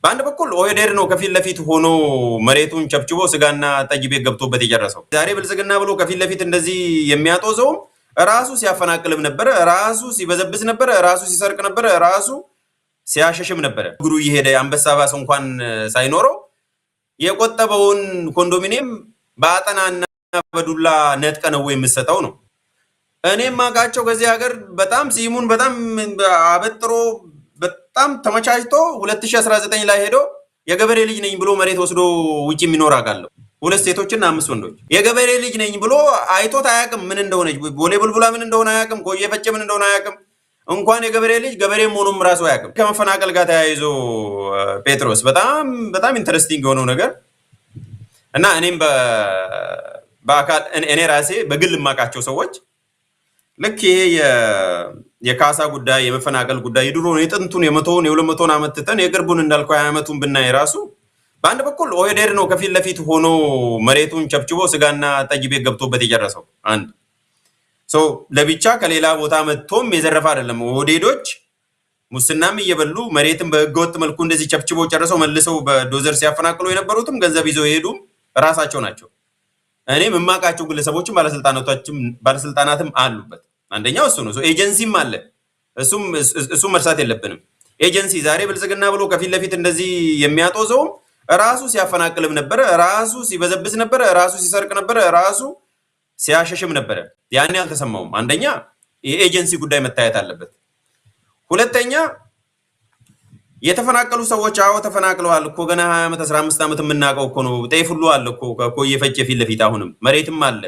በአንድ በኩል ኦህዴድ ነው ከፊት ለፊት ሆኖ መሬቱን ቸብችቦ ስጋና ጠጅ ቤት ገብቶበት የጨረሰው። ዛሬ ብልጽግና ብሎ ከፊት ለፊት እንደዚህ የሚያጦዘውም ራሱ ሲያፈናቅልም ነበረ፣ ራሱ ሲበዘብስ ነበረ፣ ራሱ ሲሰርቅ ነበረ፣ ራሱ ሲያሸሽም ነበረ። እግሩ እየሄደ አንበሳ ባስ እንኳን ሳይኖረው የቆጠበውን ኮንዶሚኒየም በአጠናና በዱላ ነጥቀ ነው የምሰጠው ነው። እኔም ማቃቸው ከዚህ ሀገር በጣም ሲሙን በጣም አበጥሮ በጣም ተመቻችቶ 2019 ላይ ሄዶ የገበሬ ልጅ ነኝ ብሎ መሬት ወስዶ ውጪ የሚኖር አውቃለሁ። 2 ሴቶችና 5 ወንዶች። የገበሬ ልጅ ነኝ ብሎ አይቶት አያውቅም ምን እንደሆነች። ቦሌ ቡልቡላ ምን እንደሆነ አያውቅም። ኮዬ ፈጬ ምን እንደሆነ አያውቅም። እንኳን የገበሬ ልጅ ገበሬ መሆኑም ራሱ አያውቅም። ከመፈናቀል ጋር ተያይዞ ጴጥሮስ በጣም ኢንተረስቲንግ የሆነው ነገር እና እኔም በአካል እኔ ራሴ በግል የማውቃቸው ሰዎች ልክ ይሄ የካሳ ጉዳይ የመፈናቀል ጉዳይ የድሮውን የጥንቱን የመቶውን የ200 ዓመት ትተን የቅርቡን እንዳልከው 20 ዓመቱን ብናይ ራሱ በአንድ በኩል ኦህዴድ ነው ከፊት ለፊት ሆኖ መሬቱን ቸብችቦ ስጋና ጠጅ ቤት ገብቶበት የጨረሰው። አንድ ሰው ለብቻ ከሌላ ቦታ መጥቶም የዘረፈ አይደለም። ኦህዴዶች ሙስናም እየበሉ መሬትን በህገወጥ መልኩ እንደዚህ ቸብችቦ ጨርሰው መልሰው በዶዘር ሲያፈናቅሉ የነበሩትም ገንዘብ ይዘው የሄዱም ራሳቸው ናቸው። እኔም የማውቃቸው ግለሰቦችም ባለስልጣናትም አሉበት። አንደኛው እሱ ነው። ኤጀንሲም አለ። እሱም መርሳት የለብንም። ኤጀንሲ ዛሬ ብልጽግና ብሎ ከፊት ለፊት እንደዚህ የሚያጦዘውም ራሱ ሲያፈናቅልም ነበረ፣ ራሱ ሲበዘብስ ነበረ፣ ራሱ ሲሰርቅ ነበረ፣ ራሱ ሲያሸሽም ነበረ። ያን ያልተሰማውም አንደኛ የኤጀንሲ ጉዳይ መታየት አለበት። ሁለተኛ የተፈናቀሉ ሰዎች አዎ ተፈናቅለዋል እኮ ገና 20 ዓመት 15 ዓመት የምናውቀው እኮ ነው። ጤፍ ሁሉ አለ እኮ ኮዬ ፈጬ ፊት ለፊት አሁንም መሬትም አለ።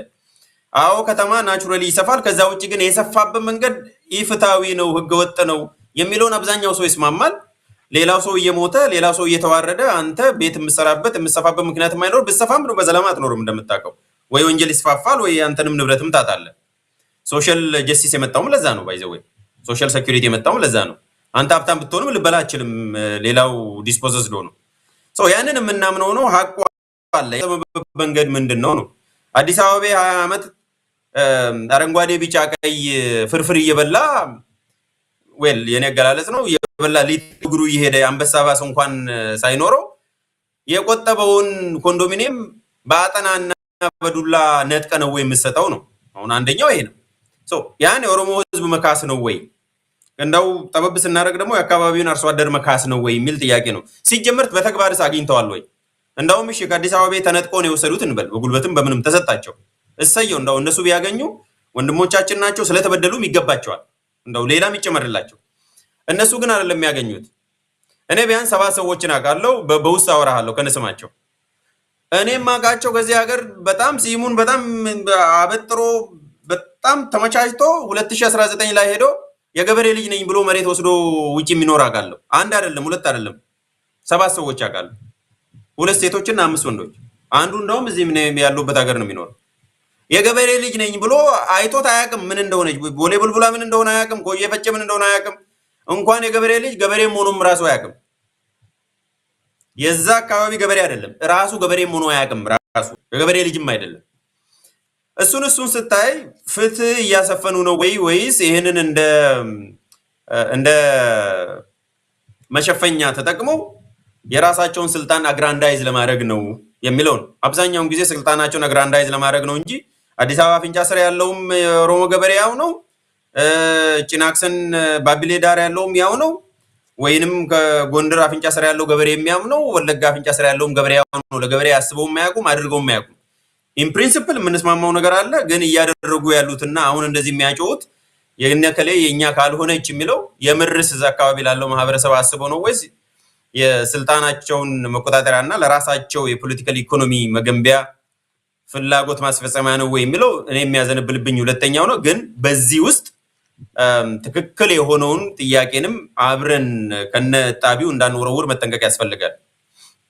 አዎ ከተማ ናቹራሊ ይሰፋል። ከዛ ውጭ ግን የሰፋበት መንገድ ኢፍታዊ ነው፣ ህገወጥ ነው የሚለውን አብዛኛው ሰው ይስማማል። ሌላው ሰው እየሞተ ሌላው ሰው እየተዋረደ አንተ ቤት የምሰፋበት ምክንያት የማይኖር ብትሰፋም ነው በሰላም አትኖርም። እንደምታውቀው ወይ ወንጀል ይስፋፋል ወይ አንተንም ንብረትም ታጣለህ። ሶሻል ጀስቲስ የመጣውም ለዛ ነው። ባይዘው ወይ ሶሻል ሴኩሪቲ የመጣውም ለዛ ነው። አንተ ሀብታም ብትሆንም ልበላ አችልም፣ ሌላው ዲስፖዘስ ነው። ያንን የምናምነው ነው። ሀቁ አለ። መንገድ ምንድነው ነው? አዲስ አበባ 20 ዓመት አረንጓዴ ቢጫ ቀይ ፍርፍር እየበላ ዌል የኔ አገላለጽ ነው እየበላ ሊትግሩ እየሄደ አንበሳ ባስ እንኳን ሳይኖረው የቆጠበውን ኮንዶሚኒየም በአጠናና በዱላ ነጥቀ ነው የምሰጠው ነው። አሁን አንደኛው ይሄ ነው። ያን የኦሮሞ ህዝብ መካስ ነው ወይ እንደው ጠበብ ስናደርግ ደግሞ የአካባቢውን አርሶ አደር መካስ ነው ወይ የሚል ጥያቄ ነው። ሲጀምር በተግባርስ አግኝተዋል ወይ? እንደውም እሺ ከአዲስ አበባ ተነጥቆ ነው የወሰዱት እንበል፣ በጉልበትም በምንም ተሰጣቸው። እሰየው፣ እንደው እነሱ ቢያገኙ ወንድሞቻችን ናቸው፣ ስለተበደሉም ይገባቸዋል። እንደው ሌላም ይጨመርላቸው። እነሱ ግን አይደለም የሚያገኙት። እኔ ቢያንስ 7 ሰዎችን አውቃለሁ፣ በውስጥ አወራሃለሁ ከነስማቸው። እኔም ማውቃቸው ከዚህ ሀገር በጣም ሲሙን በጣም አበጥሮ በጣም ተመቻችቶ 2019 ላይ ሄዶ የገበሬ ልጅ ነኝ ብሎ መሬት ወስዶ ውጪ የሚኖር አውቃለሁ። አንድ አይደለም 2 አይደለም 7 ሰዎች አውቃለሁ። 2 ሴቶችና 5 ወንዶች። አንዱ እንደውም እዚህ ያሉበት ሀገር ነው የሚኖረው። የገበሬ ልጅ ነኝ ብሎ አይቶት አያውቅም ምን እንደሆነች። ቦሌ ቡልቡላ ምን እንደሆነ አያውቅም። ኮዬ ፈጬ ምን እንደሆነ አያውቅም። እንኳን የገበሬ ልጅ ገበሬ መሆኑም ራሱ አያውቅም። የዛ አካባቢ ገበሬ አይደለም፣ ራሱ ገበሬ መሆኑ አያውቅም። ራሱ የገበሬ ልጅም አይደለም። እሱን ስታይ ፍትህ እያሰፈኑ ነው ወይስ ይሄንን እንደ መሸፈኛ ተጠቅመው የራሳቸውን ስልጣን አግራንዳይዝ ለማድረግ ነው የሚለው ነው። አብዛኛውን ጊዜ ስልጣናቸውን አግራንዳይዝ ለማድረግ ነው እንጂ አዲስ አበባ አፍንጫ ስር ያለውም የኦሮሞ ገበሬ ያው ነው፣ ጭናክሰን ባቢሌ ዳር ያለውም ያው ነው፣ ወይንም ከጎንደር አፍንጫ ስር ያለው ገበሬ የሚያም ነው፣ ወለጋ አፍንጫ ስር ያለውም ገበሬ ያው ነው። ለገበሬ ያስበው የማያውቁም አድርገው የማያውቁም። ኢን ፕሪንሲፕል የምንስማማው ነገር አለ። ግን እያደረጉ ያሉትና አሁን እንደዚህ የሚያጨውት የነከሌ የኛ ካልሆነች የሚለው የምርስ እዛ አካባቢ ላለው ማህበረሰብ አስበው ነው ወይስ የስልጣናቸውን መቆጣጠሪያና ለራሳቸው የፖለቲካል ኢኮኖሚ መገንቢያ ፍላጎት ማስፈጸሚያ ነው ወይ የሚለው እኔ የሚያዘንብልብኝ ሁለተኛው ነው። ግን በዚህ ውስጥ ትክክል የሆነውን ጥያቄንም አብረን ከነጣቢው እንዳንወረውር መጠንቀቅ ያስፈልጋል።